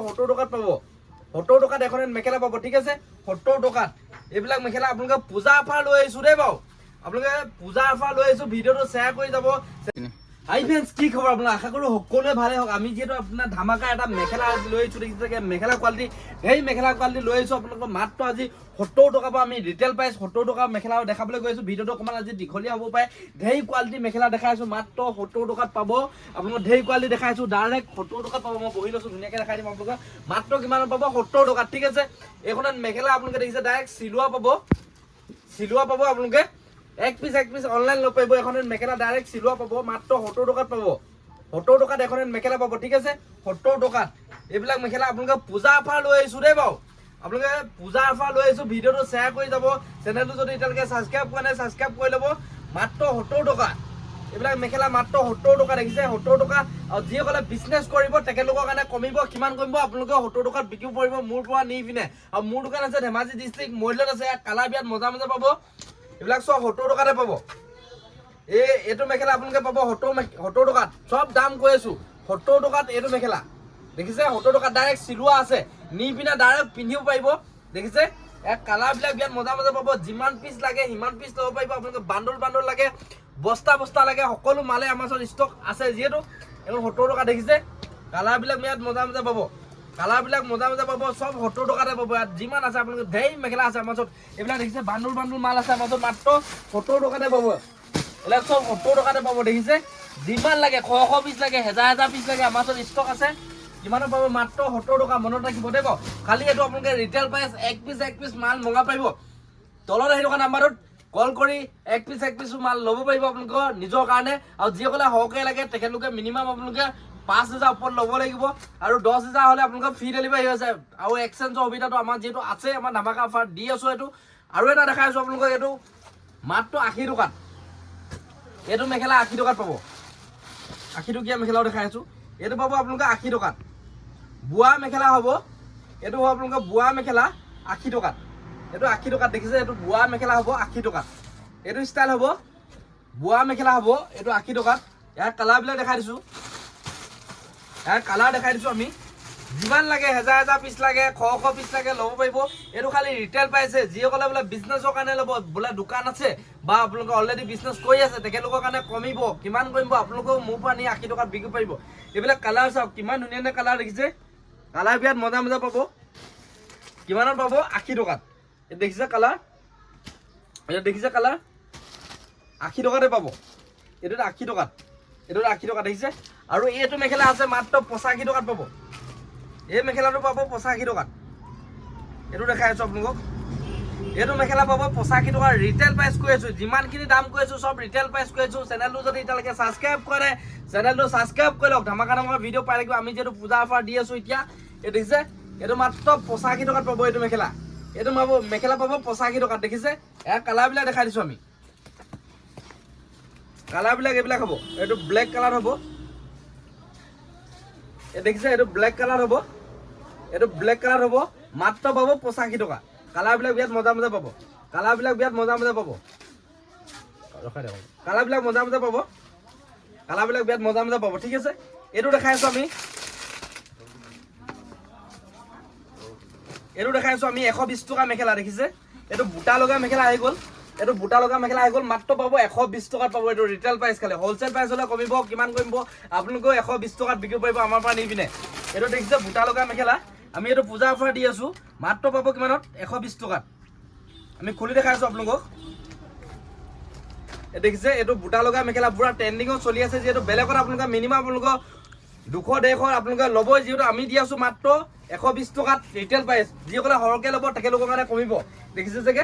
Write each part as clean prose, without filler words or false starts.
70 টকাত পাব 70 টকাত এখন মেখেলা পাব ঠিক আছে 70 টকাত এইবিলাক মেখেলা আপোনালোকে পূজা অফাৰ লৈ আহিছো দেই বাৰু আপোনালোকে পূজা অফাৰ লৈ আহিছো ভিডিঅটো শ্বেয়াৰ কৰি যাব হাই ফ্ৰেন্ডছ কি খবৰ আপোনালোক আশা কৰো সকলোৱে ভালে হওক আমি যেহেতু আপোনাৰ ধামাকা এটা মেখেলা লৈ আহিছো দেখিছে মেখেলা কোৱালিটি সেই মেখেলা কোৱালিটি লৈ আহিছো আপোনালোকৰ মাত্ৰ আজি 70 টকা পৰা আমি ৰিটেল প্ৰাইচ 70 টকা মেখেলা দেখাবলৈ গৈ আছো ভিডিঅটো অকমান আজি দীঘলীয়া হ'ব পাৰে ধেই কোৱালিটি মেখেলা দেখাইছো মাত্ৰ 70 টকাত পাব আপোনালোক ধেই কোৱালিটি দেখাইছো ডাইৰেক্ট 70 টকাত পাব মই বহি লৈছো ধুনীয়াকৈ দেখাই দিম আপোনালোকক মাত্ৰ কিমানত পাব 70 টকাত ঠিক আছে এইখনত মেখেলা আপোনালোকে দেখিছে ডাইৰেক্ট চিলোৱা পাব আপোনালোকে এক পিস অনলাইন লব পাব এখন মেখেলা ডাইৰেক্ট চিলোৱা পাব মাত্ৰ 70 টকাত পাব 70 টকাত এখন মেখেলা পাব ঠিক আছে 70 টকাত এইবিলাক মেখেলা আপোনালোকে পূজা অফাৰ লৈ আহিছো দেই বাৰু আপোনালোকে পূজা অফাৰ লৈ আহিছো ভিডিঅটো শ্বেয়াৰ কৰি যাব চেনেলটো যদি এতিয়ালৈকে ছাবস্ক্ৰাইব কৰা নাই ছাবস্ক্ৰাইব কৰি ল'ব মাত্ৰ 70 টকা এইবিলাক মেখেলা মাত্ৰ 70 টকা দেখিছে 70 টকা আৰু যিসকলে বিজনেছ কৰিব তেখেতলোকৰ কাৰণে কমিব কিমান কমিব আপোনালোকে 70 টকাত বিকিব পাৰিব মোৰ পৰা নি পিনে আৰু মোৰ দোকান আছে ধেমাজি ডিষ্ট্ৰিক্ট মৰিলত আছে কালা বিয়াত মজা পাব এইবিলাক সব 70 টকাতে পাব এইটো মেখেলা আপোনালোকে পাব 70 টকাত সব দাম কৈ আছো 70 টকাত এইটো মেখেলা দেখিছে 70 টকাত ডাইৰেক্ট চিলোৱা আছে নি পিনে ডাইৰেক্ট পিন্ধিব পাৰিব দেখিছে এক কালাৰ বিলাক বিয়াত মজা পাব যিমান পিস লাগে সিমান পিস ল'ব পাৰিব আপোনালোকে বান্ডল লাগে বস্তা লাগে সকলো মালে আমাৰ ওচৰত ষ্টক আছে যিহেতু এখন 70 টকা দেখিছে কালাৰ বিলাক বিয়াত মজা পাব কালাৰ বিলাক মজা পাব সব 70 টকাতে পাব ইয়াত যিমান আছে আপোনালোকে ধেই মেখেলা আছে আমাৰ ওচৰত এইবিলাক দেখিছে বান্ডল মাল আছে আমাৰ ওচৰত মাত্ৰ 70 টকাতে পাব এইবিলাক সব 70 টকাতে পাব দেখিছে যিমান লাগে 100 পিস লাগে 1000 পিস লাগে আমাৰ ওচৰত ষ্টক আছে কিমানো পাব মাত্ৰ 70 টকা মনত ৰাখিব দেই খালি এইটো আপোনালোকে ৰিটেল প্ৰাইচ এক পিস মাল মঙা পাৰিব তলত আহি থকা নাম্বাৰটোত কল কৰি এক পিস মাল ল'ব পাৰিব আপোনালোকৰ নিজৰ কাৰণে আৰু যিসকলে হকে লাগে তেখেতলোকে মিনিমাম আপোনালোকে 5000 ওপৰত ল'ব লাগিব আৰু 10000 হলে আপোনালোকৰ ফ্ৰী ডেলিভাৰী আছে আৰু এক্সচেঞ্জৰ সুবিধাটো আমাৰ যেটো আছে আমাৰ ধামাকা অফাৰ দি আছো এইটো আৰু এটা দেখাই আছো আপোনালোকক এইটো মাত্ৰ 80 টকাত এইটো মেখেলা 80 টকাত পাব 80 টকীয়া মেখেলাও দেখাই আছো এইটো পাব আপোনালোকে 80 টকাত বুৱা মেখেলা হ'ব এইটো হ'ব আপোনালোকৰ বুৱা মেখেলা 80 টকাত এইটো 80 টকাত দেখিছে এইটো বুৱা মেখেলা হ'ব 80 টকাত এইটো ষ্টাইল হ'ব বুৱা মেখেলা হ'ব এইটো 80 টকাত ইয়াৰ কালাৰ বিলাক দেখাই দিছো আমি যিমান লাগে 1000 পিস লাগে 100 পিস লাগে ল'ব পাৰিব এইটো খালি ৰিটেল প্ৰাইছে যিসকলে বোলে বিজনেছৰ কাৰণে ল'ব বোলে দোকান আছে বা আপোনালোকে অলৰেডি বিজনেছ কৰি আছে তেখেতলোকৰ কাৰণে কমিব কিমান কমিব আপোনালোকক মোৰ পৰা নি 80 টকাত বিকিব পাৰিব এইবিলাক কালাৰ চাওক কিমান ধুনীয়া কালাৰ দেখিছে কালাৰ বিয়াত মজা পাব কিমানত পাব 80 টকাত এই দেখিছে কালাৰ এটা দেখিছে কালাৰ 80 টকাতে পাব এইটো 80 টকাত এইটো 80 টকা দেখিছে আৰু এইটো মেখেলা আছে মাত্ৰ 85 টকাত পাব এই মেখেলাটো পাব 85 টকাত এইটো দেখাই আছো আপোনালোকক এইটো মেখেলা পাব 85 টকা ৰিটেল প্ৰাইচ কৈ আছো যিমানখিনি দাম কৈ আছো সব ৰিটেল প্ৰাইচ কৈ আছো চেনেলটো যদি এতিয়ালৈকে ছাবস্ক্ৰাইব কৰে চেনেলটো ছাবস্ক্ৰাইব কৰি লওক ধামাকা ভিডিঅ' পাই লাগিব আমি যেটো পূজা অফাৰ দি আছো এতিয়া এই দেখিছে এইটো মাত্ৰ 85 টকাত পাব এইটো মেখেলা মেখেলা পাব 85 টকাত দেখিছে এয়া কালাৰ বিলাক দেখাই দিছো আমি কালাৰ বিলাক এইবিলাক হ'ব এইটো ব্লেক কালাৰ হ'ব এই দেখিছে এইটো ব্লেক কালাৰ হ'ব মাত্ৰ পাব 85 টকা কালাৰ বিলাক বিয়াত মজা পাব কালাৰ বিলাক বিয়াত মজা পাব ৰখাই দিয়ক কালাৰ বিলাক মজা পাব কালাৰ বিলাক বিয়াত মজা পাব ঠিক আছে এইটো দেখাই আছো আমি 120 টকা মেখেলা দেখিছে এইটো বুটা লগা মেখেলা আহি গ'ল মাত্ৰ পাব 120 টকাত পাব এইটো ৰিটেল প্ৰাইচ খালি হোলসেল প্ৰাইচ হলে কমিব কিমান কমিব আপোনালোকে 120 টকাত বিকিব পাৰিব আমাৰ পৰা নি পিনে এইটো দেখিছে বুটা লগা মেখেলা আমি এইটো পূজা অফাৰ দি আছো মাত্ৰ পাব কিমানত 120 টকাত আমি খুলি দেখাই আছো আপোনালোকক এই দেখিছে এইটো বুটা লগা মেখেলা পুৰা ট্ৰেন্ডিংত চলি আছে যেটো বেলেগত আপোনালোকে মিনিমাম আপোনালোকৰ 200-150 আপোনালোকে ল'ব যেটো আমি দি আছো মাত্ৰ 120 টকাত ৰিটেল প্ৰাইচ যিসকলে হৰকে ল'ব তেখেতলোকৰ কাৰণে কমিব দেখিছে যে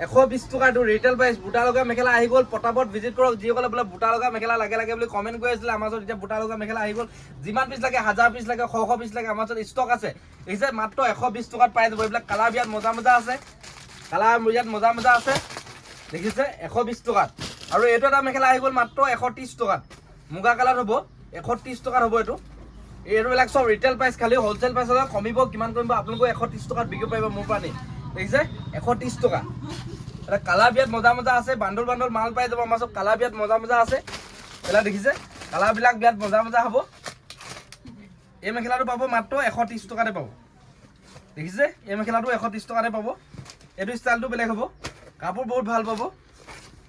120 টকা এইটো ৰিটেল প্ৰাইচ বুটা লগা মেখেলা আহি গ'ল পটাপট ভিজিট কৰক যিসকলে বোলে বুটা লগা মেখেলা লাগে বুলি কমেন্ট কৰি আছিলে আমাৰ ওচৰত এতিয়া বুটা লগা মেখেলা আহি গ'ল যিমান পিস লাগে 1000 পিস লাগে 100 পিস লাগে আমাৰ ওচৰত ষ্টক আছে দেখিছে মাত্ৰ 120 টকাত পাই যাব এইবিলাক কালাৰ বিয়াত মজা আছে দেখিছে 120 টকাত আৰু এইটো এটা মেখেলা আহি গ'ল মাত্ৰ 130 টকাত মুগা কালাৰ হ'ব 130 টকাত হ'ব এইবিলাক সব ৰিটেল প্ৰাইচ খালি হোলসেল প্ৰাইচ হলে কমিব কিমান কমিব আপোনালোকে 130 টকাত বিকিব পাৰিব মোৰ পৰা নি দেখিছে 130 টকা এটা কালাৰ বিয়াত মজা আছে বান্ডল মাল পাই যাব আমাৰ সব কালাৰ বিয়াত মজা আছে এলা দেখিছে কালাৰ বিলাক বিয়াত মজা হ'ব এই মেখেলাটো পাব মাত্ৰ 130 টকাতে পাব দেখিছে এই মেখেলাটো 130 টকাতে পাব এইটো ষ্টাইলটো বেলেগ হ'ব কাপোৰ বহুত ভাল পাব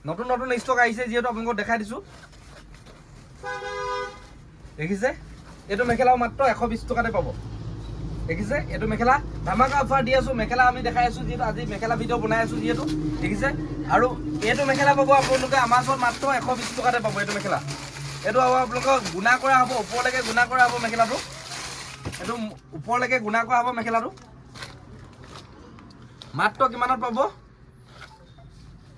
নতুন নতুন ষ্টক আহিছে যিহেতু আপোনালোকক দেখাই দিছো দেখিছে এইটো মেখেলাও মাত্ৰ 120 টকাতে পাব দেখিছে এইটো মেখেলা ধামাকা অফাৰ দি আছো মেখেলা আমি দেখাই আছো যিহেতু আজি মেখেলা ভিডিঅ' বনাই আছো যিহেতু দেখিছে আৰু এইটো মেখেলা পাব আপোনালোকে আমাৰ ওচৰত মাত্ৰ 120 টকাতে পাব এইটো মেখেলা এইটো আপোনালোকক গুণা কৰা হ'ব ওপৰলৈকে গুণা কৰা হ'ব মেখেলাটো এইটো ওপৰলৈকে গুণা কৰা হ'ব মেখেলাটো মাত্ৰ কিমানত পাব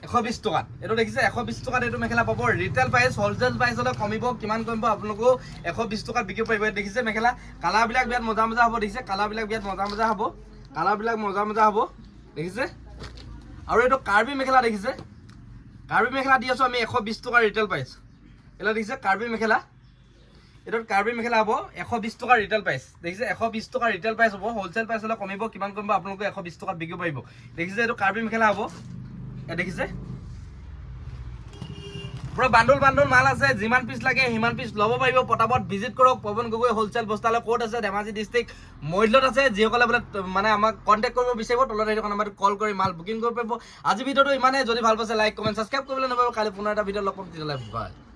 120 টকাত এইটো দেখিছে 120 টকাত এইটো মেখেলা পাব ৰিটেল প্ৰাইস হোলসেল প্ৰাইসলৈ কমিব কিমান কমিব আপোনালোকো 120 টকাত বিক্ৰী কৰিব দেখিছে মেখেলা কালাৰ বিলাক বিয়াত মজা মজা হ'ব দেখিছে কালাৰ বিলাক বিয়াত মজা মজা হ'ব কালাৰ বিলাক মজা মজা হ'ব দেখিছে আৰু এইটো কাৰ্বি মেখেলা দেখিছে কাৰ্বি মেখেলা দি আছো আমি 120 টকা ৰিটেল প্ৰাইস এলা দেখিছে কাৰ্বি মেখেলা এটোত কাৰ্বি মেখেলা হ'ব 120 টকা ৰিটেল প্ৰাইস দেখিছে 120 টকা ৰিটেল প্ৰাইস হ'ব হোলসেল প্ৰাইসলৈ কমিব কিমান কমিব আপোনালোকে 120 টকাত বিক্ৰী কৰিব দেখিছে এইটো কাৰ্বি মেখেলা হ'ব এ দেখিছে পুরো বান্ডল বান্ডল মাল আছে যিমান পিস লাগে হিমান পিস লব পাৰিব পটাপট ভিজিট কৰক পৱন গগৈ হোলসেল বস্তালৈ কোড আছে ধেমাজি ডিস্ট্ৰিক্ট মইলত আছে যিসকলে মানে আমাক কন্টাক্ট কৰিব বিচাৰিব তলত এই নম্বৰটো কল কৰি মাল বুকিং কৰিব পাৰিব আজি ভিডিঅটো ইমানে যদি ভাল পাইছে লাইক কমেন্ট সাবস্ক্ৰাইব কৰিবলৈ নপাব কালি পুনৰ এটা ভিডিঅ লগ পাম তেতিয়ালৈ বাই